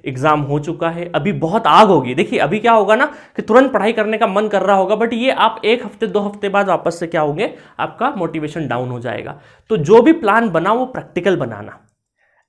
Exam हो चुका है, अभी बहुत आग होगी। देखिए अभी क्या होगा ना कि तुरंत पढ़ाई करने का मन कर रहा होगा, बट ये आप 1 हफ्ते 2 हफ्ते बाद वापस से क्या होंगे, आपका मोटिवेशन डाउन हो जाएगा। तो जो भी प्लान बना वो प्रैक्टिकल बनाना,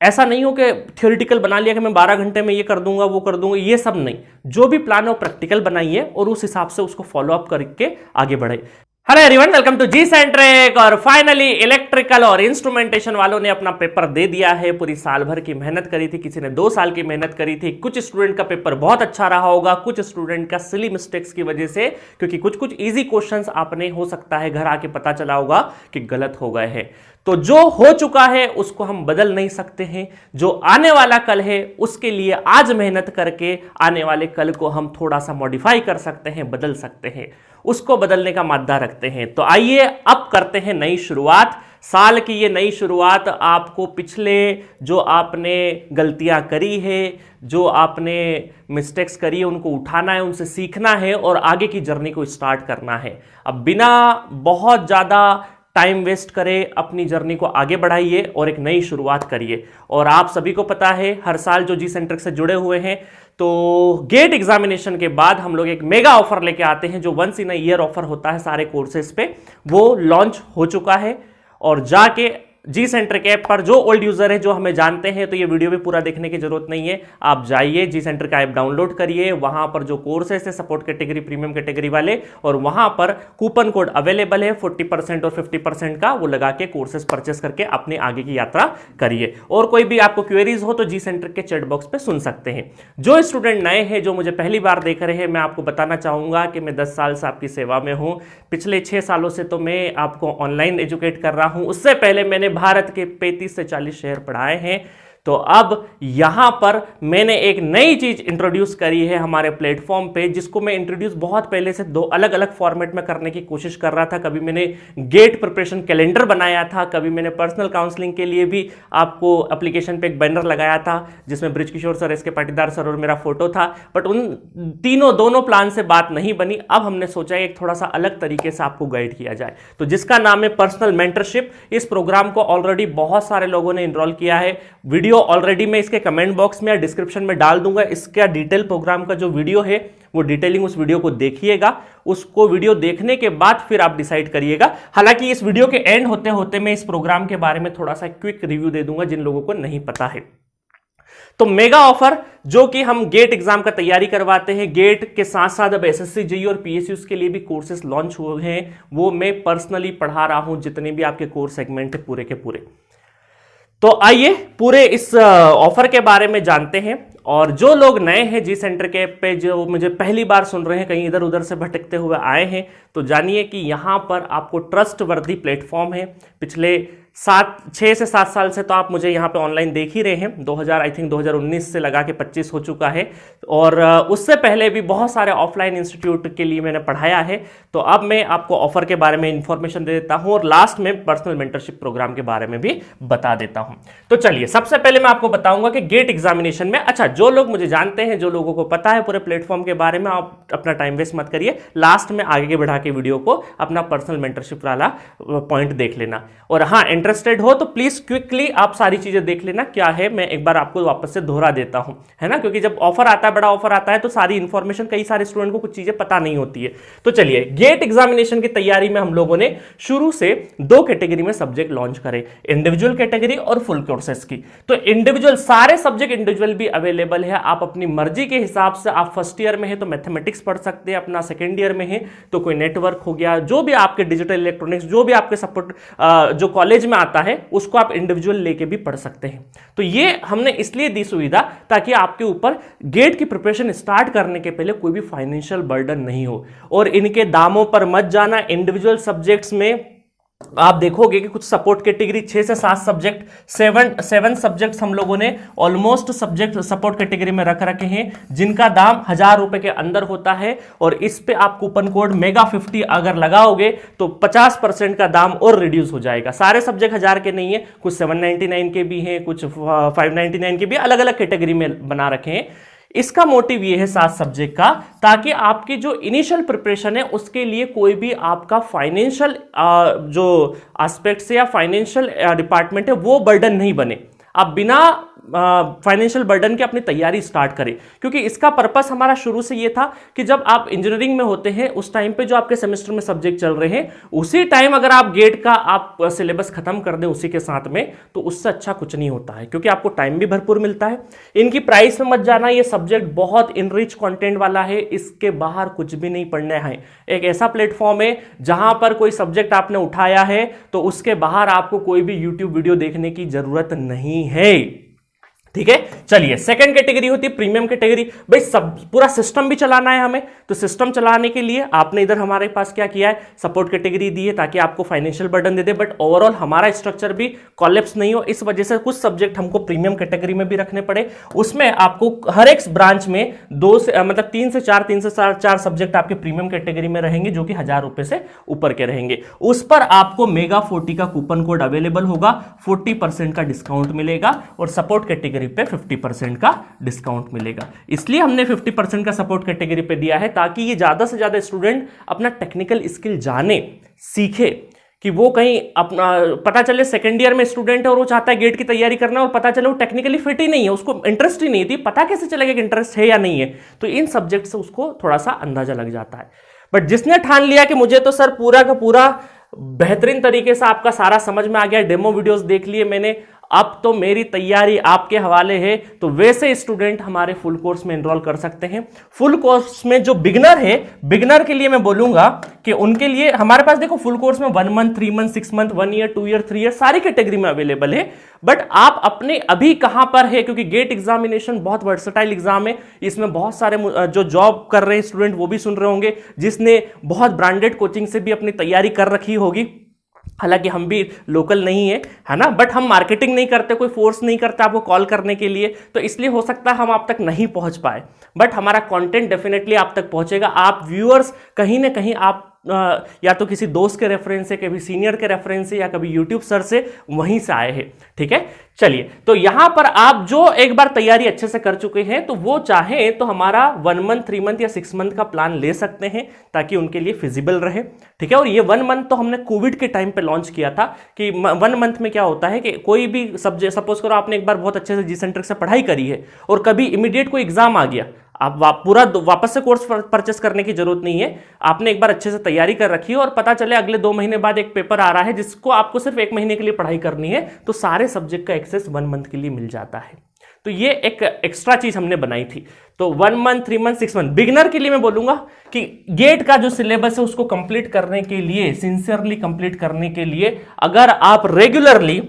ऐसा नहीं हो कि थियोरिटिकल बना लिया कि मैं 12 घंटे में ये कर दूंगा वो कर दूंगा, ये सब नहीं। जो भी प्लान है वो प्रैक्टिकल बनाइए और उस हिसाब से उसको फॉलो अप करके आगे बढ़े। Hello everyone, welcome to G centric. और फाइनली इलेक्ट्रिकल और इंस्ट्रूमेंटेशन वालों ने अपना पेपर दे दिया है। पूरी साल भर की मेहनत करी थी, किसी ने 2 साल की मेहनत करी थी। कुछ स्टूडेंट का पेपर बहुत अच्छा रहा होगा, कुछ स्टूडेंट का सिली मिस्टेक्स की वजह से, क्योंकि कुछ कुछ इजी क्वेश्चंस आपने हो सकता है घर आके पता चला होगा कि गलत हो गए हैं। तो जो हो चुका है उसको हम बदल नहीं सकते हैं, जो आने वाला कल है उसके लिए आज मेहनत करके आने वाले कल को हम थोड़ा सा मॉडिफाई कर सकते हैं, बदल सकते हैं, उसको बदलने का मादा रखते हैं। तो आइए अब करते हैं नई शुरुआत। साल की ये नई शुरुआत आपको पिछले जो आपने गलतियां करी है, जो आपने मिस्टेक्स करी है, उनको उठाना है, उनसे सीखना है और आगे की जर्नी को स्टार्ट करना है। अब बिना बहुत ज़्यादा टाइम वेस्ट करें अपनी जर्नी को आगे बढ़ाइए और एक नई शुरुआत करिए। और आप सभी को पता है, हर साल जो जी सेंट्रिक से जुड़े हुए हैं, तो गेट एग्जामिनेशन के बाद हम लोग एक मेगा ऑफर लेके आते हैं, जो once in a year offer होता है सारे कोर्सेज पे, वो लॉन्च हो चुका है। और जाके जी सेंट्रिक ऐप पर, जो ओल्ड यूजर है, जो हमें जानते हैं, तो ये वीडियो भी पूरा देखने की जरूरत नहीं है। आप जाइए जी सेंट्रिक का ऐप डाउनलोड करिए, वहां पर जो कोर्सेस है सपोर्ट कैटेगरी, प्रीमियम कैटेगरी वाले, और वहां पर कूपन कोड अवेलेबल है 40% और 50% का, वो लगा के कोर्सेस परचेस करके अपने आगे की यात्रा करिए। और कोई भी आपको क्वेरीज हो तो जी सेंट्रिक के चैट बॉक्स पे सुन सकते हैं। जो स्टूडेंट नए हैं, जो मुझे पहली बार देख रहे हैं, मैं आपको बताना चाहूंगा कि मैं 10 साल से आपकी सेवा में हूं। पिछले 6 सालों से तो मैं आपको ऑनलाइन एजुकेट कर रहा हूं, उससे पहले मैंने भारत के 35 से 40 शहर पढ़ाए हैं। तो अब यहां पर मैंने एक नई चीज इंट्रोड्यूस करी है हमारे प्लेटफॉर्म पे, जिसको मैं इंट्रोड्यूस बहुत पहले से 2 अलग अलग फॉर्मेट में करने की कोशिश कर रहा था। कभी मैंने गेट प्रिपरेशन कैलेंडर बनाया था, कभी मैंने पर्सनल काउंसलिंग के लिए भी आपको एप्लीकेशन पे एक बैनर लगाया था जिसमें बृजकिशोर सर, एस के पाटीदार सर और मेरा फोटो था। बट उन दोनों प्लान से बात नहीं बनी। अब हमने सोचा एक थोड़ा सा अलग तरीके से आपको गाइड किया जाए, तो जिसका नाम है पर्सनल मेंटरशिप। इस प्रोग्राम को ऑलरेडी बहुत सारे लोगों ने इनरोल किया है। वीडियो ऑलरेडी मैं इसके कमेंट बॉक्स में या डिस्क्रिप्शन में डाल दूंगा। इसका डिटेल प्रोग्राम का जो वीडियो है, वो डिटेलिंग उस वीडियो को देखिएगा। उसको वीडियो देखने के बाद फिर आप डिसाइड करिएगा। हालांकि इस वीडियो के एंड होते होते मैं इस प्रोग्राम के बारे में थोड़ा सा क्विक रिव्यू दे दूंगा जिन लोगों को नहीं पता है। तो मेगा ऑफर, जो कि हम गेट एग्जाम का तैयारी करवाते हैं, गेट के साथ साथ अब एसएससी, जेईई और पीएसयू के लिए भी कोर्सेज लॉन्च हुए हैं, वो मैं पर्सनली पढ़ा रहा हूं। जितने भी आपके कोर्स सेगमेंट है पूरे के पूरे। तो आइए पूरे इस ऑफर के बारे में जानते हैं। और जो लोग नए हैं जी सेंटर के ऐप पे, जो मुझे पहली बार सुन रहे हैं, कहीं इधर उधर से भटकते हुए आए हैं, तो जानिए कि यहां पर आपको ट्रस्ट वर्दी प्लेटफॉर्म है। पिछले 6 से 7 साल से तो आप मुझे यहाँ पे ऑनलाइन देख ही रहे हैं। 2019 से लगा के 25 हो चुका है। और उससे पहले भी बहुत सारे ऑफलाइन इंस्टीट्यूट के लिए मैंने पढ़ाया है। तो अब मैं आपको ऑफर के बारे में इंफॉर्मेशन दे देता हूं और लास्ट में पर्सनल मेंटरशिप प्रोग्राम के बारे में भी बता देता हूं। तो चलिए, सबसे पहले मैं आपको बताऊंगा कि गेट एग्जामिनेशन में, अच्छा जो लोग मुझे जानते हैं, जो लोगों को पता है पूरे प्लेटफॉर्म के बारे में, आप अपना टाइम वेस्ट मत करिए, लास्ट में आगे बढ़ा के वीडियो को अपना पर्सनल मेंटरशिप वाला पॉइंट देख लेना। और हाँ, इंटरेस्टेड हो तो प्लीज क्विकली आप सारी चीजें देख लेना। क्या है, मैं एक बार आपको वापस से दोहरा देता हूं, है ना, क्योंकि जब ऑफर आता है, बड़ा ऑफर आता है, तो सारी इंफॉर्मेशन, कई सारे स्टूडेंट को कुछ चीजें पता नहीं होती है। तो चलिए, गेट एग्जामिनेशन की तैयारी में हम लोगों ने शुरू से 2 कैटेगरी में सब्जेक्ट लॉन्च करे, इंडिविजुअल कैटेगरी और फुल कोर्सेस की। तो इंडिविजुअल, सारे सब्जेक्ट इंडिविजुअल भी अवेलेबल है। आप अपनी मर्जी के हिसाब से, आप फर्स्ट ईयर में है तो मैथमेटिक्स पढ़ सकते हैं, अपना सेकेंड ईयर में है तो कोई नेटवर्क हो गया, जो भी आपके डिजिटल इलेक्ट्रॉनिक्स, जो भी आपके सपोर्ट जो कॉलेज में आता है, उसको आप इंडिविजुअल लेके भी पढ़ सकते हैं। तो ये हमने इसलिए दी सुविधा ताकि आपके ऊपर गेट की प्रिपरेशन स्टार्ट करने के पहले कोई भी फाइनेंशियल बर्डन नहीं हो। और इनके दामों पर मत जाना। इंडिविजुअल सब्जेक्ट्स में आप देखोगे कि कुछ सपोर्ट कैटेगरी 6 से 7 सब्जेक्ट, 7 सब्जेक्ट्स हम लोगों ने ऑलमोस्ट सब्जेक्ट सपोर्ट कैटेगरी में रख रखे हैं, जिनका दाम 1000 रुपए के अंदर होता है। और इस पे आप कूपन कोड MEGA50 अगर लगाओगे तो 50% का दाम और रिड्यूस हो जाएगा। सारे सब्जेक्ट 1000 के नहीं है, कुछ 799 के भी हैं, कुछ 599 के भी, अलग अलग कैटेगरी में बना रखे हैं। इसका मोटिव ये है 7 सब्जेक्ट का, ताकि आपकी जो इनिशियल प्रिपरेशन है उसके लिए कोई भी आपका फाइनेंशियल जो एस्पेक्ट से या फाइनेंशियल डिपार्टमेंट है वो बर्डन नहीं बने। आप बिना फाइनेंशियल बर्डन की अपनी तैयारी स्टार्ट करें, क्योंकि इसका पर्पस हमारा शुरू से ये था कि जब आप इंजीनियरिंग में होते हैं उस टाइम पे जो आपके सेमेस्टर में सब्जेक्ट चल रहे हैं उसी टाइम अगर आप गेट का आप सिलेबस खत्म कर दें उसी के साथ में, तो उससे अच्छा कुछ नहीं होता है, क्योंकि आपको टाइम भी भरपूर मिलता है। इनकी प्राइस में मत जाना, ये सब्जेक्ट बहुत इनरिच कंटेंट वाला है, इसके बाहर कुछ भी नहीं पढ़ना है। एक ऐसा प्लेटफॉर्म है जहां पर कोई सब्जेक्ट आपने उठाया है तो उसके बाहर आपको कोई भी यूट्यूब वीडियो देखने की जरूरत नहीं है, ठीक है। चलिए, सेकंड कैटेगरी होती है प्रीमियम कैटेगरी। भाई सब पूरा सिस्टम भी चलाना है हमें, तो सिस्टम चलाने के लिए आपने इधर हमारे पास क्या किया है, सपोर्ट कैटेगरी दी है ताकि आपको financial burden they they, but overall हमारा स्ट्रक्चर भी कॉलेप्स नहीं हो, इस वजह से कुछ सब्जेक्ट हमको प्रीमियम कैटेगरी में भी रखने पड़े। उसमें आपको हर एक ब्रांच में 3 से 4 सब्जेक्ट आपके प्रीमियम कैटेगरी में रहेंगे, जो कि 1000 रुपए से ऊपर के रहेंगे। उस पर आपको मेगा 40 का कूपन कोड अवेलेबल होगा, 40% का डिस्काउंट मिलेगा, और सपोर्ट कैटेगरी पे 50% का डिस्काउंट मिलेगा। इसलिए हमने 50% का सपोर्ट कैटेगरी पे दिया है ताकि ये ज्यादा से ज्यादा स्टूडेंट अपना टेक्निकल स्किल जाने, सीखे, कि वो कहीं अपना पता चले सेकंड ईयर में स्टूडेंट है और वो चाहता है गेट की तैयारी करना और पता चले वो टेक्निकली फिट ही नहीं है, उसको इंटरेस्ट ही नहीं थी, पता कैसे चलेगा कि इंटरेस्ट है या नहीं है। तो इन सब्जेक्ट से उसको थोड़ा सा अंदाजा लग जाता है। बट जिसने ठान लिया कि मुझे तो सर पूरा का पूरा बेहतरीन तरीके से आपका सारा समझ में आ गया, डेमो वीडियोस देख लिए मैंने, अब तो मेरी तैयारी आपके हवाले है, तो वैसे स्टूडेंट हमारे फुल कोर्स में एनरोल कर सकते हैं। फुल कोर्स में जो बिगनर है, बिगनर के लिए मैं बोलूंगा कि उनके लिए हमारे पास देखो फुल कोर्स में 1 month, 3 month, 6 month, 1 year, 2 year, 3 year सारी कैटेगरी में अवेलेबल है। बट आप अपने अभी कहां पर है, क्योंकि गेट एग्जामिनेशन बहुत वर्सेटाइल एग्जाम है, इसमें बहुत सारे जो जॉब कर रहे हैं स्टूडेंट वो भी सुन रहे होंगे, जिसने बहुत ब्रांडेड कोचिंग से भी अपनी तैयारी कर रखी होगी। हालांकि हम भी लोकल नहीं है ना, बट हम मार्केटिंग नहीं करते, कोई फोर्स नहीं करता आपको कॉल करने के लिए, तो इसलिए हो सकता है हम आप तक नहीं पहुंच पाए, बट हमारा कंटेंट डेफिनेटली आप तक पहुंचेगा। आप व्यूअर्स कहीं ना कहीं आप या तो किसी दोस्त के रेफरेंस से, कभी सीनियर के रेफरेंस से, या कभी यूट्यूब सर से वहीं से आए हैं, ठीक है। चलिए, तो यहां पर आप जो एक बार तैयारी अच्छे से कर चुके हैं तो वो चाहे तो हमारा 1 मंथ, 3 मंथ या 6 मंथ का प्लान ले सकते हैं ताकि उनके लिए फिजिबल रहे, ठीक है। और ये 1 मंथ तो हमने कोविड के टाइम पे लॉन्च किया था कि 1 मंथ में क्या होता है कि कोई भी सब्जेक्ट, सपोज करो आपने एक बार बहुत अच्छे से जी-सेंट्रिक से पढ़ाई करी है और कभी इमीडिएट कोई एग्जाम आ गया, आप पूरा वापस से कोर्स परचेस करने की जरूरत नहीं है, आपने एक बार अच्छे से तैयारी कर रखी है और पता चले अगले 2 महीने बाद एक पेपर आ रहा है जिसको आपको सिर्फ 1 महीने के लिए पढ़ाई करनी है, तो सारे सब्जेक्ट का एक्सेस 1 मंथ के लिए मिल जाता है। तो ये एक एक्स्ट्रा चीज हमने बनाई थी। तो 1 मंथ, 3 मंथ, 6 मंथ बिगिनर के लिए मैं बोलूंगा कि गेट का जो सिलेबस है उसको कंप्लीट करने के लिए, सिंसियरली कंप्लीट करने के लिए, अगर आप रेगुलरली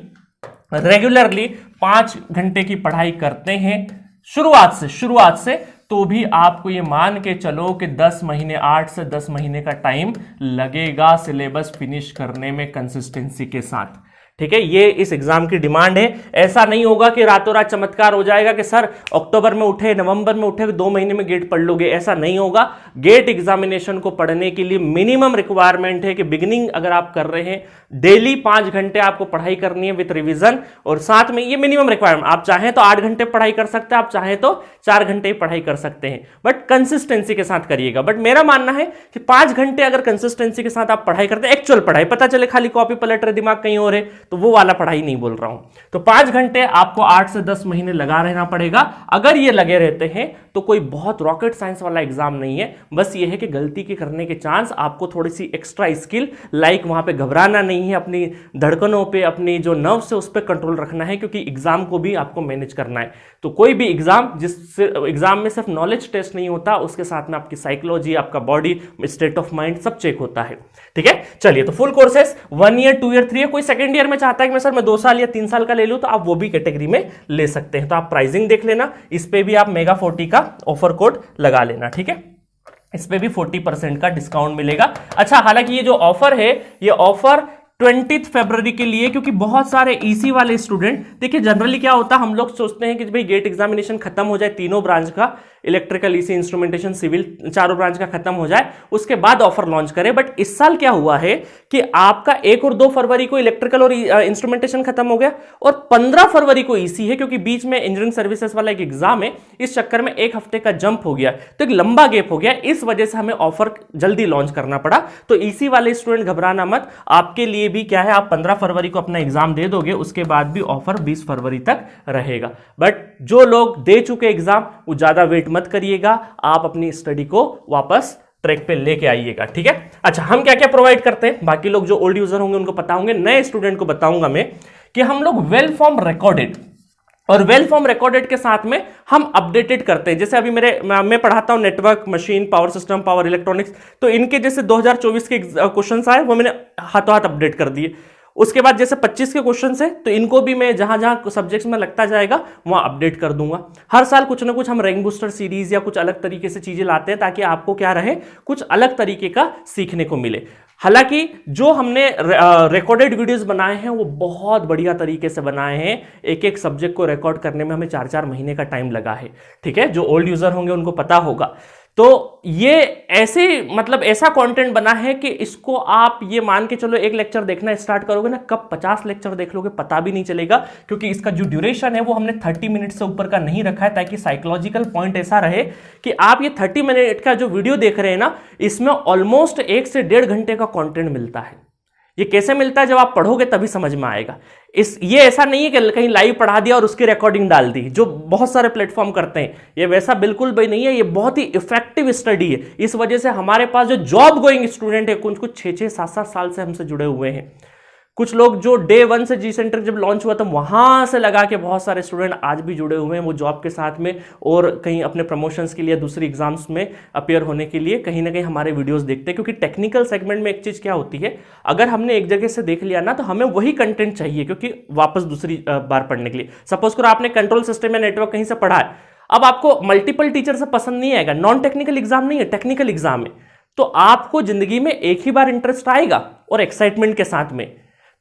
5 घंटे की पढ़ाई करते हैं शुरुआत से, तो भी आपको ये मान के चलो कि 10 महीने, 8 से 10 महीने का टाइम लगेगा सिलेबस फिनिश करने में कंसिस्टेंसी के साथ, ठीक है। ये इस एग्जाम की डिमांड है। ऐसा नहीं होगा कि रातों रात चमत्कार हो जाएगा कि सर अक्टूबर में उठे, नवंबर में उठे, 2 महीने में गेट पढ़ लोगे, ऐसा नहीं होगा। गेट एग्जामिनेशन को पढ़ने के लिए मिनिमम रिक्वायरमेंट है कि बिगिनिंग अगर आप कर रहे हैं, डेली 5 घंटे आपको पढ़ाई करनी है विद रिवीजन, और साथ में ये मिनिमम रिक्वायरमेंट, आप चाहें तो 8 घंटे पढ़ाई कर सकते हैं, आप चाहें तो 4 घंटे ही पढ़ाई कर सकते हैं, बट कंसिस्टेंसी के साथ करिएगा। बट मेरा मानना है कि 5 घंटे अगर कंसिस्टेंसी के साथ आप पढ़ाई करते हैं, एक्चुअल पढ़ाई, पता चले खाली कॉपी पलट रहे, दिमाग कहीं और है, तो वो वाला पढ़ाई नहीं बोल रहा हूं। तो 5 घंटे आपको 8 से 10 महीने लगा रहना पड़ेगा। अगर ये लगे रहते हैं तो कोई बहुत रॉकेट साइंस वाला एग्जाम नहीं है, बस ये है कि गलती के करने के चांस, आपको थोड़ी सी एक्स्ट्रा स्किल, लाइक वहां पे घबराना नहीं है, अपनी धड़कनों पे, अपनी जो नर्व्स है उस पर कंट्रोल रखना है, क्योंकि एग्जाम को भी आपको मैनेज करना है। तो कोई भी एग्जाम में सिर्फ नॉलेज टेस्ट नहीं होता, उसके साथ में आपकी साइकोलॉजी, आपका बॉडी स्टेट ऑफ माइंड सब चेक होता है, ठीक है। चलिए, तो full courses 1 year, 2 year, 3 year, कोई सेकंड ईयर में चाहता है कि मैं 2 साल या 3 साल का ले लूं, तो आप वो भी कैटेगरी में ले सकते हैं। तो आप प्राइसिंग देख लेना, इस पे भी आप मेगा 40 का ऑफर कोड लगा लेना, ठीक है। इस पे भी 40% का डिस्काउंट मिलेगा। अच्छा, हालांकि ये जो ऑफर है, ये ऑफर 20 फरवरी के लिए, क्योंकि बहुत सारे ईसी वाले स्टूडेंट, देखिए जनरली क्या होता है, हम लोग सोचते हैं कि भाई गेट एग्जामिनेशन खत्म हो जाए, तीनों ब्रांच का, इलेक्ट्रिकल, ईसी, इंस्ट्रूमेंटेशन, सिविल, चारों ब्रांच का खत्म हो जाए, उसके बाद ऑफर लॉन्च करें। बट इस साल क्या हुआ है कि आपका 1 और 2 फरवरी को इलेक्ट्रिकल और इंस्ट्रूमेंटेशन खत्म हो गया, और 15 फरवरी को ईसी है, क्योंकि बीच में इंजीनियरिंग सर्विसेज वाला एक एग्जाम है, इस चक्कर में 1 हफ्ते का जंप हो गया, तो एक लंबा गैप हो गया, इस वजह से हमें ऑफर जल्दी लॉन्च करना पड़ा। तो ईसी वाले स्टूडेंट घबराना मत, आपके लिए लिए भी क्या है, आप 15 फरवरी को अपना एग्जाम दे दोगे, उसके बाद भी ऑफर 20 फरवरी तक रहेगा। बट जो लोग दे चुके एग्जाम वो ज्यादा वेट मत करिएगा, आप अपनी स्टडी को वापस ट्रैक पे लेके आइएगा, ठीक है। अच्छा, हम क्या क्या प्रोवाइड करते हैं, बाकी लोग जो ओल्ड यूजर होंगे उनको पता होंगे, नए स्टूडेंट को बताऊंगा मैं कि हम लोग वेल फॉर्म रिकॉर्डेड और वेल फॉर्म रिकॉर्डेड के साथ में हम अपडेटेड करते हैं। जैसे अभी मैं पढ़ाता हूं network, machine, power system, power electronics, तो इनके जैसे 2024 के क्वेश्चंस आए वो मैंने हाथों हाथ अपडेट कर दिए। उसके बाद जैसे 25 के क्वेश्चन है तो इनको भी मैं जहां जहां सब्जेक्ट्स में लगता जाएगा वहां अपडेट कर दूंगा। हर साल कुछ ना कुछ हम रैंक बूस्टर सीरीज या कुछ अलग तरीके से चीजें लाते हैं ताकि आपको क्या रहे, कुछ अलग तरीके का सीखने को मिले। हालांकि जो हमने रिकॉर्डेड वीडियोस बनाए हैं वो बहुत बढ़िया तरीके से बनाए हैं, एक एक सब्जेक्ट को रिकॉर्ड करने में हमें 4-4 महीने का टाइम लगा है, ठीक है। जो ओल्ड यूजर होंगे उनको पता होगा। तो ये ऐसे मतलब ऐसा कंटेंट बना है कि इसको आप ये मान के चलो एक लेक्चर देखना स्टार्ट करोगे ना, कब 50 लेक्चर देख लोगे पता भी नहीं चलेगा, क्योंकि इसका जो ड्यूरेशन है वो हमने 30 मिनट से ऊपर का नहीं रखा है, ताकि साइकोलॉजिकल पॉइंट ऐसा रहे कि आप ये 30 मिनट का जो वीडियो देख रहे हैं ना, इसमें ऑलमोस्ट 1 से 1.5 घंटे का कंटेंट मिलता है। ये कैसे मिलता है, जब आप पढ़ोगे तभी समझ में आएगा। ये ऐसा नहीं है कि कहीं लाइव पढ़ा दिया और उसकी रिकॉर्डिंग डाल दी, जो बहुत सारे प्लेटफॉर्म करते हैं, ये वैसा बिल्कुल भी नहीं है। ये बहुत ही इफेक्टिव स्टडी है। इस वजह से हमारे पास जो जॉब गोइंग स्टूडेंट है, कुछ 6-6, 7-7 साल से हमसे जुड़े हुए हैं। कुछ लोग जो डे 1 से जी सेंटर जब लॉन्च हुआ तो वहां से लगा के बहुत सारे स्टूडेंट आज भी जुड़े हुए हैं, वो जॉब के साथ में और कहीं अपने प्रमोशंस के लिए, दूसरी एग्जाम्स में अपियर होने के लिए कहीं ना कहीं हमारे वीडियोस देखते हैं। क्योंकि टेक्निकल सेगमेंट में एक चीज क्या होती है, अगर हमने एक जगह से देख लिया ना तो हमें वही कंटेंट चाहिए, क्योंकि वापस दूसरी बार पढ़ने के लिए। सपोज करो आपने कंट्रोल सिस्टम या नेटवर्क कहीं से पढ़ा है, अब आपको मल्टीपल टीचर से पसंद नहीं आएगा, नॉन टेक्निकल एग्जाम नहीं है, टेक्निकल एग्जाम है, तो आपको जिंदगी में एक ही बार इंटरेस्ट आएगा और एक्साइटमेंट के साथ में।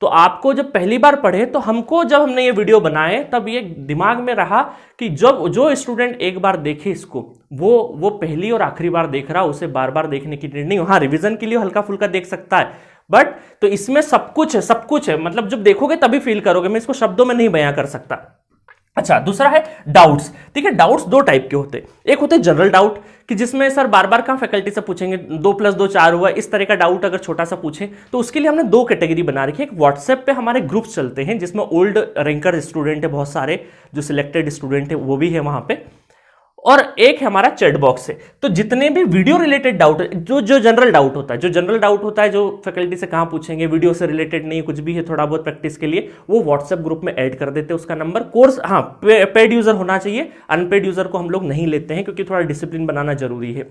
तो आपको जब पहली बार पढ़े, तो हमको जब हमने ये वीडियो बनाए तब ये दिमाग में रहा कि जब जो स्टूडेंट एक बार देखे इसको, वो पहली और आखिरी बार देख रहा, उसे बार बार देखने की नीड नहीं। हाँ, रिवीजन के लिए हल्का फुल्का देख सकता है, बट तो इसमें सब कुछ है, सब कुछ है। मतलब जब देखोगे तभी फील करोगे, मैं इसको शब्दों में नहीं बयां कर सकता। अच्छा, दूसरा है डाउट्स। ठीक है, डाउट्स 2 टाइप के होते हैं। एक होते हैं जनरल डाउट कि जिसमें सर बार बार कहाँ फैकल्टी से पूछेंगे, 2 + 2 4 हुआ, इस तरह का डाउट अगर छोटा सा पूछे तो उसके लिए हमने 2 कैटेगरी बना रखी है। एक व्हाट्सएप पे हमारे ग्रुप्स चलते हैं जिसमें ओल्ड रैंकर स्टूडेंट है बहुत सारे, जो सिलेक्टेड स्टूडेंट है वो भी है वहां पे, और एक है हमारा चैट बॉक्स है। तो जितने भी वीडियो रिलेटेड डाउट है, जो जनरल डाउट होता है, जो फैकल्टी से कहाँ पूछेंगे, वीडियो से रिलेटेड नहीं, कुछ भी है थोड़ा बहुत प्रैक्टिस के लिए, वो व्हाट्सएप ग्रुप में ऐड कर देते हैं। उसका नंबर, कोर्स हाँ पेड यूजर होना चाहिए, अनपेड यूजर को हम लोग नहीं लेते हैं क्योंकि थोड़ा डिसिप्लिन बनाना जरूरी है।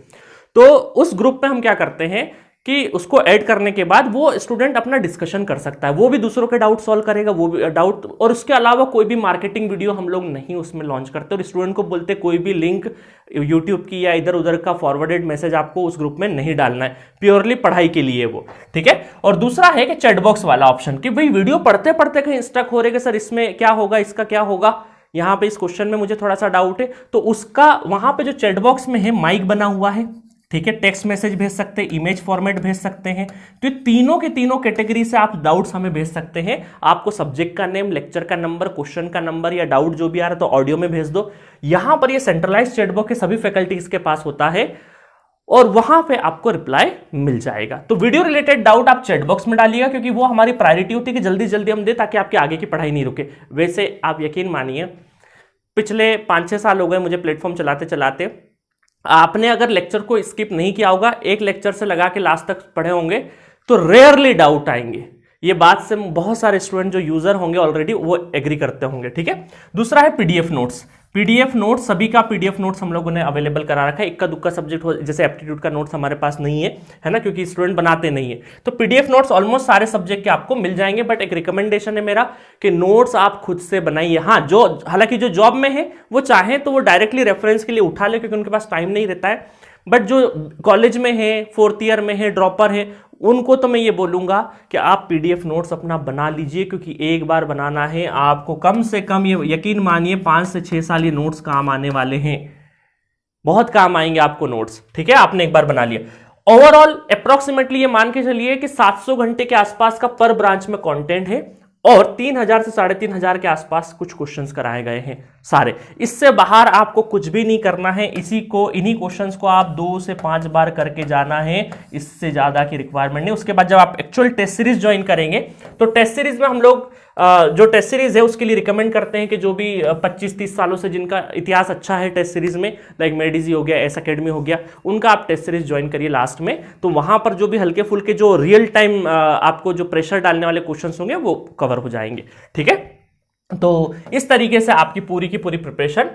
तो उस ग्रुप में हम क्या करते हैं कि उसको ऐड करने के बाद वो स्टूडेंट अपना डिस्कशन कर सकता है, वो भी दूसरों के डाउट सॉल्व करेगा, वो भी डाउट। और उसके अलावा कोई भी मार्केटिंग वीडियो हम लोग नहीं उसमें लॉन्च करते, और स्टूडेंट को बोलते कोई भी लिंक यूट्यूब की या इधर उधर का फॉरवर्डेड मैसेज आपको उस ग्रुप में नहीं डालना है, प्योरली पढ़ाई के लिए वो, ठीक है। और दूसरा है कि चैट बॉक्स वाला ऑप्शन, कि भाई वीडियो पढ़ते पढ़ते कहीं स्टक हो रहे कि सर इसमें क्या होगा, इसका क्या होगा, यहाँ पे इस क्वेश्चन में मुझे थोड़ा सा डाउट है, तो उसका वहां पे जो चैट बॉक्स में है माइक बना हुआ है, ठीक है, टेक्स्ट मैसेज भेज सकते हैं, इमेज फॉर्मेट भेज सकते हैं। तो ये तीनों के तीनों कैटेगरी से आप डाउट्स हमें भेज सकते हैं। आपको सब्जेक्ट का नेम, लेक्चर का नंबर, क्वेश्चन का नंबर या डाउट जो भी आ रहा है तो ऑडियो में भेज दो। यहां पर ये सेंट्रलाइज चैट बॉक्स के सभी फैकल्टीज के पास होता है और वहां पे आपको रिप्लाई मिल जाएगा। तो वीडियो रिलेटेड डाउट आप चैट बॉक्स में डालिएगा, क्योंकि वो हमारी प्रायोरिटी होती है कि जल्दी जल्दी हम दे, ताकि आपकी आगे की पढ़ाई नहीं रुके। वैसे आप यकीन मानिए, पिछले 5-6 साल हो गए मुझे प्लेटफॉर्म चलाते चलाते, आपने अगर लेक्चर को स्किप नहीं किया होगा, एक लेक्चर से लगा के लास्ट तक पढ़े होंगे, तो रेयरली डाउट आएंगे। ये बात से बहुत सारे स्टूडेंट जो यूजर होंगे ऑलरेडी वो एग्री करते होंगे, ठीक है। दूसरा है पीडीएफ नोट्स। पीडीएफ नोट्स, सभी का पीडीएफ नोट्स हम लोगों ने अवेलेबल करा रखा है। इक्का दुक्का सब्जेक्ट हो, जैसे एप्टीट्यूड का नोट्स हमारे पास नहीं है ना, क्योंकि स्टूडेंट बनाते नहीं है, तो पीडीएफ नोट्स ऑलमोस्ट सारे सब्जेक्ट के आपको मिल जाएंगे। बट एक रिकमेंडेशन है मेरा कि नोट्स आप खुद से बनाइए। हाँ, जो हालांकि जो जॉब में है वो चाहे तो वो डायरेक्टली रेफरेंस के लिए उठा ले, क्योंकि उनके पास टाइम नहीं रहता है। बट जो कॉलेज में है, 4th ईयर में है, ड्रॉपर है, उनको तो मैं ये बोलूंगा कि आप पीडीएफ नोट्स अपना बना लीजिए, क्योंकि एक बार बनाना है आपको, कम से कम ये यकीन मानिए 5 से 6 साल ये नोट्स काम आने वाले हैं, बहुत काम आएंगे आपको नोट्स, ठीक है। आपने एक बार बना लिया। ओवरऑल अप्रोक्सीमेटली ये मान के चलिए कि 700 घंटे के आसपास का पर ब्रांच में कंटेंट है। और 3000 से 3500 के आसपास कुछ क्वेश्चंस कराए गए हैं सारे। इससे बाहर आपको कुछ भी नहीं करना है, इन्हीं क्वेश्चंस को आप 2 से 5 बार करके जाना है, इससे ज्यादा की रिक्वायरमेंट नहीं। उसके बाद जब आप एक्चुअल टेस्ट सीरीज ज्वाइन करेंगे तो टेस्ट सीरीज में हम लोग जो टेस्ट सीरीज है उसके लिए रिकमेंड करते हैं कि जो भी 25-30 सालों से जिनका इतिहास अच्छा है टेस्ट सीरीज में, लाइक मेडिजी हो गया, एस अकेडमी हो गया, उनका आप टेस्ट सीरीज ज्वाइन करिए लास्ट में। तो वहां पर जो भी हल्के फुल्के जो रियल टाइम आपको जो प्रेशर डालने वाले क्वेश्चंस होंगे वो कवर हो जाएंगे, ठीक है। तो इस तरीके से आपकी पूरी की पूरी प्रिपरेशन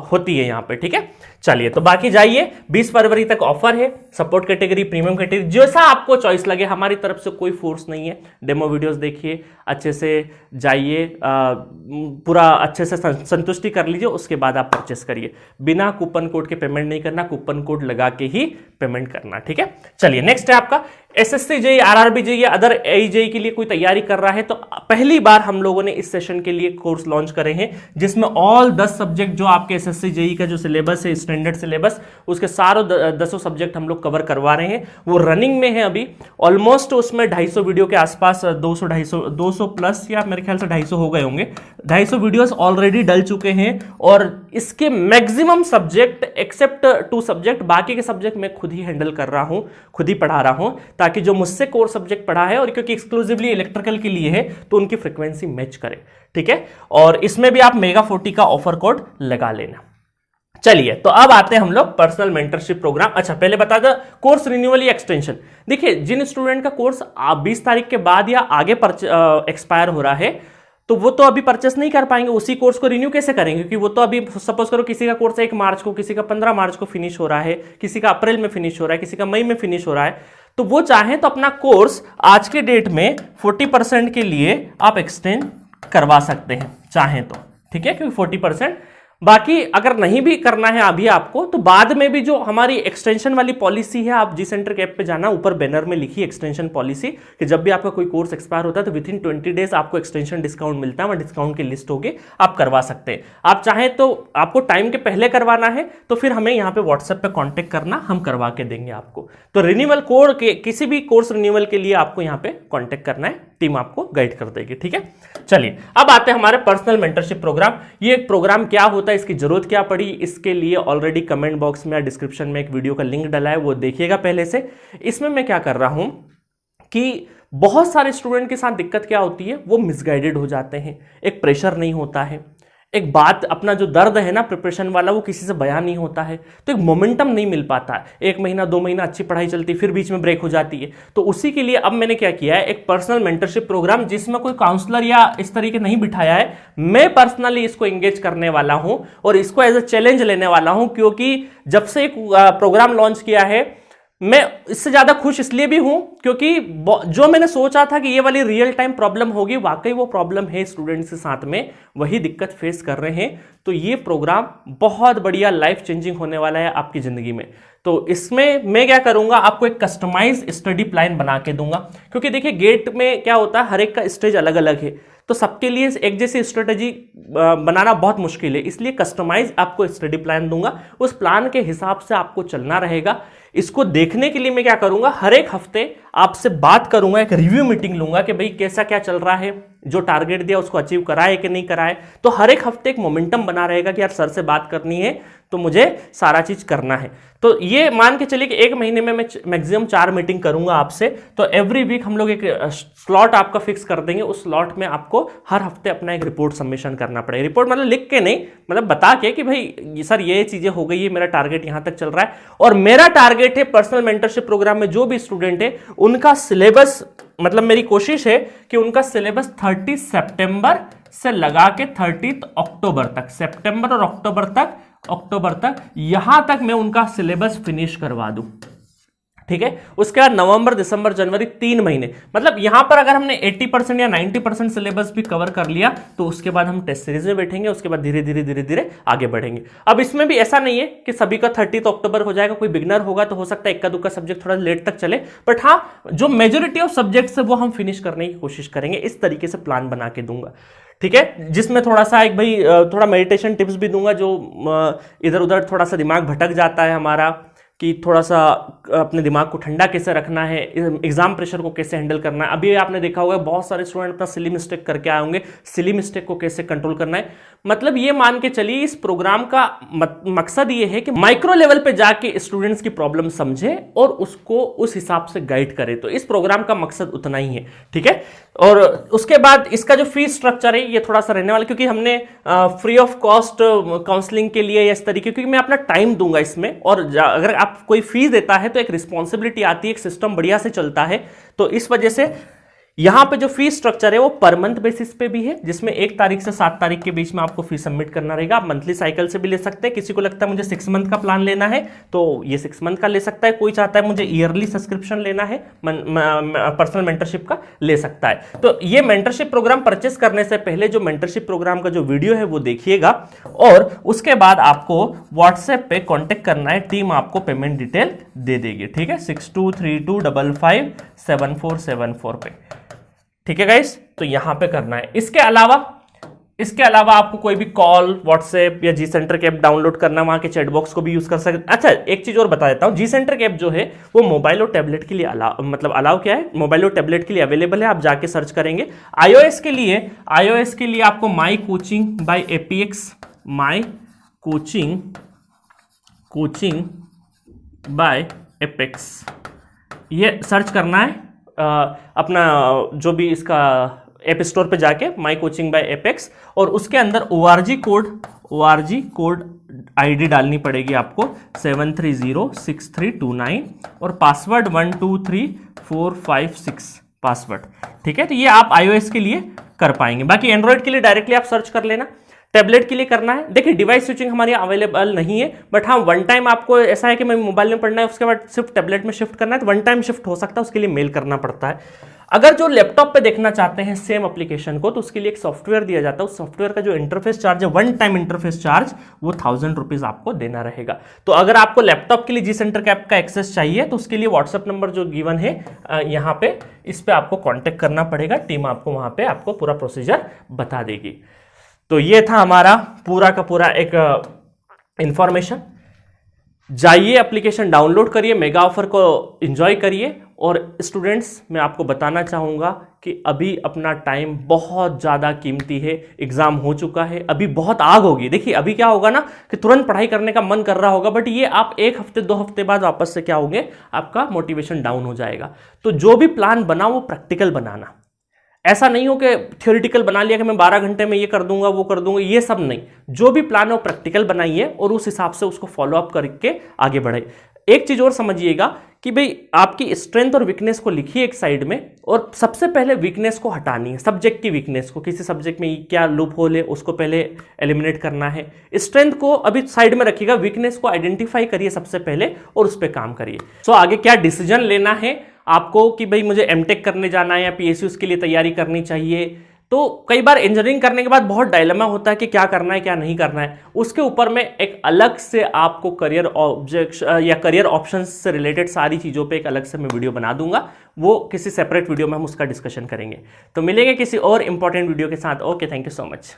होती है यहाँ पे, ठीक है। चलिए, तो बाकी जाइए, 20 फरवरी तक ऑफर है, सपोर्ट कैटेगरी, प्रीमियम कैटेगरी, जैसा आपको चॉइस लगे, हमारी तरफ से कोई फोर्स नहीं है। डेमो वीडियोस देखिए, अच्छे से जाइए, पूरा अच्छे से संतुष्टि कर लीजिए, उसके बाद आप परचेस करिए। बिना कूपन कोड के पेमेंट नहीं करना, कूपन कोड लगा के ही पेमेंट करना, ठीक है। चलिए, नेक्स्ट है आपका एसएससी जेईई, आरआरबी जेईई या अदर जेईई के लिए कोई तैयारी कर रहा है तो पहली बार हम लोगों ने इस सेशन के लिए कोर्स लॉन्च करे हैं, जिसमें ऑल 10 सब्जेक्ट जो आपके एसएससी जेईई का जो सिलेबस है, स्टैंडर्ड सिलेबस, उसके सारों 10 सब्जेक्ट हम लोग कवर करवा रहे हैं। वो रनिंग में है अभी, ऑलमोस्ट उसमें 250 वीडियो के आसपास, 200 प्लस, या मेरे ख्याल से 250 हो गए होंगे। 250 वीडियोस ऑलरेडी डल चुके हैं और इसके मैक्सिमम सब्जेक्ट एक्सेप्ट 2 सब्जेक्ट, बाकी के सब्जेक्ट मैं खुद ही हैंडल कर रहा हूं, खुद ही पढ़ा रहा हूं, ताकि जो मुझसे कोर सब्जेक्ट पढ़ा है, और क्योंकि एक्सक्लूसिवली इलेक्ट्रिकल के लिए है तो उनकी फ्रीक्वेंसी मैच करे, ठीक है। और इसमें भी आप मेगा 40 का ऑफर कोड लगा लेना। चलिए, तो अब आते हैं हम लोग पर्सनल मेंटरशिप प्रोग्राम। अच्छा, पहले बता दो, कोर्स रिन्यूअल या एक्सटेंशन। देखिए, जिन स्टूडेंट का कोर्स 20 तारीख के बाद या आगे एक्सपायर हो रहा है, तो वो तो अभी परचेस नहीं कर पाएंगे, उसी कोर्स को रिन्यू कैसे करेंगे, क्योंकि वो तो अभी सपोज करो किसी का कोर्स 1 मार्च को, किसी का 15 मार्च को फिनिश हो रहा है, किसी का अप्रैल में फिनिश हो रहा है, किसी का मई में फिनिश हो रहा है, तो वो चाहें तो अपना कोर्स आज के डेट में 40% के लिए आप एक्सटेंड करवा सकते हैं, चाहें तो, ठीक है, क्योंकि 40%। बाकी अगर नहीं भी करना है अभी आपको, तो बाद में भी जो हमारी एक्सटेंशन वाली पॉलिसी है, आप जी सेंटर के ऐप पे जाना, ऊपर बैनर में लिखी एक्सटेंशन पॉलिसी, कि जब भी आपका कोई कोर्स एक्सपायर होता है तो विद इन 20 डेज आपको एक्सटेंशन डिस्काउंट मिलता है, वहाँ डिस्काउंट की लिस्ट होगी, आप करवा सकते हैं। आप चाहें तो, आपको टाइम के पहले करवाना है तो फिर हमें यहाँ पे व्हाट्सएप पे कॉन्टेक्ट करना, हम करवा के देंगे आपको। तो रिन्यूअल कोड के किसी भी कोर्स रिन्यूअल के लिए आपको यहाँ पे कॉन्टेक्ट करना है, टीम आपको गाइड कर देगी, ठीक है। चलिए, अब आते हैं हमारे पर्सनल मेंटरशिप प्रोग्राम। ये प्रोग्राम क्या होता है, इसकी जरूरत क्या पड़ी, इसके लिए ऑलरेडी कमेंट बॉक्स में या डिस्क्रिप्शन में एक वीडियो का लिंक डला है, वो देखिएगा पहले से। इसमें मैं क्या कर रहा हूं कि बहुत सारे स्टूडेंट के साथ दिक्कत क्या होती है, वो मिसगाइडेड हो जाते हैं, एक प्रेशर नहीं होता है, एक बात, अपना जो दर्द है ना प्रिपरेशन वाला, वो किसी से बयान नहीं होता है, तो एक मोमेंटम नहीं मिल पाता है। 1 महीना 2 महीना अच्छी पढ़ाई चलती है, फिर बीच में ब्रेक हो जाती है। तो उसी के लिए अब मैंने क्या किया है, एक पर्सनल मेंटरशिप प्रोग्राम, जिसमें कोई काउंसलर या इस तरीके नहीं बिठाया है, मैं पर्सनली इसको एंगेज करने वाला हूं और इसको एज अ चैलेंज लेने वाला हूं। क्योंकि जब से एक प्रोग्राम लॉन्च किया है, मैं इससे ज्यादा खुश इसलिए भी हूं क्योंकि जो मैंने सोचा था कि ये वाली रियल टाइम प्रॉब्लम होगी, वाकई वो प्रॉब्लम है, स्टूडेंट्स के साथ में वही दिक्कत फेस कर रहे हैं। तो ये प्रोग्राम बहुत बढ़िया लाइफ चेंजिंग होने वाला है आपकी जिंदगी में। तो इसमें मैं क्या करूंगा, आपको एक कस्टमाइज स्टडी प्लान बना के दूंगा, क्योंकि देखिए गेट में क्या होता है, हर एक का स्टेज अलग अलग है, तो सबके लिए एक जैसी स्ट्रेटेजी बनाना बहुत मुश्किल है। इसलिए कस्टमाइज आपको स्टडी प्लान दूंगा, उस प्लान के हिसाब से आपको चलना रहेगा। इसको देखने के लिए मैं क्या करूंगा, हर एक हफ्ते आपसे बात करूंगा, एक रिव्यू मीटिंग लूंगा कि भाई कैसा क्या चल रहा है, जो टारगेट दिया उसको अचीव कराए कि नहीं कराए। तो हर एक हफ्ते एक मोमेंटम बना रहेगा कि यार सर से बात करनी है तो मुझे सारा चीज करना है। तो ये मान के चलिए कि 1 महीने में मैं मैक्सिमम 4 मीटिंग करूंगा आपसे। तो एवरी वीक हम लोग एक स्लॉट आपका फिक्स कर देंगे, उस स्लॉट में आपको हर हफ्ते अपना एक रिपोर्ट सबमिशन करना पड़ेगा। रिपोर्ट मतलब लिख के नहीं, मतलब बता के कि भाई सर ये चीजें हो गई है, मेरा टारगेट यहां तक चल रहा है। और मेरा टारगेट है पर्सनल मेंटरशिप प्रोग्राम में जो भी स्टूडेंट है उनका सिलेबस, मतलब मेरी कोशिश है कि उनका सिलेबस 30 सितंबर से लगा के 30 अक्टूबर तक, सितंबर और अक्टूबर तक यहां तक मैं उनका सिलेबस फिनिश करवा दूं, ठीक है। उसके बाद नवंबर, दिसंबर, जनवरी 3 महीने, मतलब यहां पर अगर हमने 80% या 90% सिलेबस भी कवर कर लिया तो उसके बाद हम टेस्ट सीरीज में बैठेंगे, उसके बाद धीरे धीरे आगे बढ़ेंगे। अब इसमें भी ऐसा नहीं है कि सभी का 30 अक्टूबर हो जाएगा, कोई बिगनर होगा तो हो सकता है इक्का दुक्का सब्जेक्ट थोड़ा लेट तक चले, बट हाँ जो मेजोरिटी ऑफ सब्जेक्ट्स है वो हम फिनिश करने की कोशिश करेंगे। इस तरीके से प्लान बना के दूंगा, ठीक है, जिसमें थोड़ा सा एक भाई थोड़ा मेडिटेशन टिप्स भी दूंगा, जो इधर उधर थोड़ा सा दिमाग भटक जाता है हमारा, कि थोड़ा सा अपने दिमाग को ठंडा कैसे रखना है, एग्जाम प्रेशर को कैसे हैंडल करना है। अभी आपने देखा होगा बहुत सारे स्टूडेंट अपना सिली मिस्टेक करके आए होंगे, सिली मिस्टेक को कैसे कंट्रोल करना है। मतलब ये मान के चलिए इस प्रोग्राम का मकसद ये है कि माइक्रो लेवल पे जाके स्टूडेंट्स की प्रॉब्लम समझे और उसको उस हिसाब से गाइड करे। तो इस प्रोग्राम का मकसद उतना ही है, ठीक है। और उसके बाद इसका जो फीस स्ट्रक्चर है ये थोड़ा सा रहने वाला, क्योंकि हमने फ्री ऑफ कॉस्ट काउंसलिंग के लिए या इस तरीके, क्योंकि मैं अपना टाइम दूंगा इसमें, और अगर आप कोई फीस देता है तो एक रिस्पॉन्सिबिलिटी आती है, एक सिस्टम बढ़िया से चलता है। तो इस वजह से यहां पे जो फीस स्ट्रक्चर है वो पर मंथ बेसिस पे भी है, जिसमें 1 तारीख से 7 तारीख के बीच में आपको फीस सबमिट करना रहेगा। आप मंथली साइकिल से भी ले सकते हैं, किसी को लगता है मुझे 6 मंथ का प्लान लेना है तो ये 6 मंथ का ले सकता है, कोई चाहता है मुझे ईयरली सब्सक्रिप्शन लेना है पर्सनल मेंटरशिप का ले सकता है। तो ये मेंटरशिप प्रोग्राम परचेस करने से पहले जो मेंटरशिप प्रोग्राम का जो वीडियो है वो देखिएगा, और उसके बाद आपको व्हाट्सएप पे कॉन्टेक्ट करना है, टीम आपको पेमेंट डिटेल दे देगी, ठीक है, 6232557474 पे, ठीक है गाइस। तो यहां पे करना है। इसके अलावा आपको कोई भी कॉल, व्हाट्सएप या जी सेंटर के ऐप डाउनलोड करना, वहां के चैट बॉक्स को भी यूज कर सकते। अच्छा, एक चीज और बता देता हूं, जी सेंटर के ऐप जो है वो मोबाइल और टैबलेट के लिए अलाउ क्या है, मोबाइल और टैबलेट के लिए अवेलेबल है, आप जाके सर्च करेंगे। iOS के लिए आपको my coaching bye APX, my coaching bye apex, ये सर्च करना है। अपना जो भी इसका ऐप स्टोर पे जाके माई कोचिंग बाय एपेक्स, और उसके अंदर ORG कोड आईडी डालनी पड़ेगी आपको 7306329 और पासवर्ड 123456 पासवर्ड, ठीक है। तो ये आप iOS के लिए कर पाएंगे, बाकी एंड्रॉइड के लिए डायरेक्टली आप सर्च कर लेना। टैबलेट के लिए करना है, देखिए डिवाइस स्विचिंग हमारे अवेलेबल नहीं है, बट हाँ वन टाइम आपको ऐसा है कि मैं मोबाइल में पढ़ना है उसके बाद सिर्फ टैबलेट में शिफ्ट करना है, तो वन टाइम शिफ्ट हो सकता है, उसके लिए मेल करना पड़ता है। अगर जो लैपटॉप पे देखना चाहते हैं सेम एप्लीकेशन को, तो उसके लिए एक सॉफ्टवेयर दिया जाता है, उस सॉफ्टवेयर का जो इंटरफेस चार्ज है, वन टाइम इंटरफेस चार्ज, वो 1000 रुपीज आपको देना रहेगा। तो अगर आपको लैपटॉप के लिए जी सेंटर के ऐप का एक्सेस चाहिए तो उसके लिए व्हाट्सएप नंबर जो गिवन है यहाँ पे, इस पे आपको कॉन्टेक्ट करना पड़ेगा, टीम आपको वहां पे आपको पूरा प्रोसीजर बता देगी। तो ये था हमारा पूरा का पूरा एक इंफॉर्मेशन। जाइए एप्लीकेशन डाउनलोड करिए, मेगा ऑफर को एंजॉय करिए। और स्टूडेंट्स, मैं आपको बताना चाहूँगा कि अभी अपना टाइम बहुत ज़्यादा कीमती है, एग्ज़ाम हो चुका है, अभी बहुत आग होगी। देखिए अभी क्या होगा ना कि तुरंत पढ़ाई करने का मन कर रहा होगा, बट ये आप 1 हफ्ते 2 हफ्ते बाद वापस से क्या होंगे, आपका मोटिवेशन डाउन हो जाएगा। तो जो भी प्लान बनाओ वो प्रैक्टिकल बनाना, ऐसा नहीं हो कि थ्योरेटिकल बना लिया कि मैं 12 घंटे में ये कर दूंगा वो कर दूंगा, ये सब नहीं। जो भी प्लान है वो प्रैक्टिकल बनाइए और उस हिसाब से उसको फॉलो अप करके आगे बढ़े। एक चीज और समझिएगा कि भाई आपकी स्ट्रेंथ और वीकनेस को लिखिए एक साइड में, और सबसे पहले वीकनेस को हटानी है, सब्जेक्ट की वीकनेस को, किसी सब्जेक्ट में क्या लूप होल है उसको पहले एलिमिनेट करना है। स्ट्रेंथ को अभी साइड में रखिएगा, वीकनेस को आइडेंटिफाई करिए सबसे पहले और उस पर काम करिए। सो आगे क्या डिसीजन लेना है आपको कि भाई मुझे एमटेक करने जाना है या पीएसयू के लिए तैयारी करनी चाहिए। तो कई बार इंजीनियरिंग करने के बाद बहुत डायलेमा होता है कि क्या करना है क्या नहीं करना है। उसके ऊपर में एक अलग से आपको करियर ऑब्जेक्ट या करियर ऑप्शंस से रिलेटेड सारी चीज़ों पे एक अलग से मैं वीडियो बना दूंगा, वो किसी सेपरेट वीडियो में हम उसका डिस्कशन करेंगे। तो मिलेंगे किसी और इंपॉर्टेंट वीडियो के साथ। Okay, thank you so much.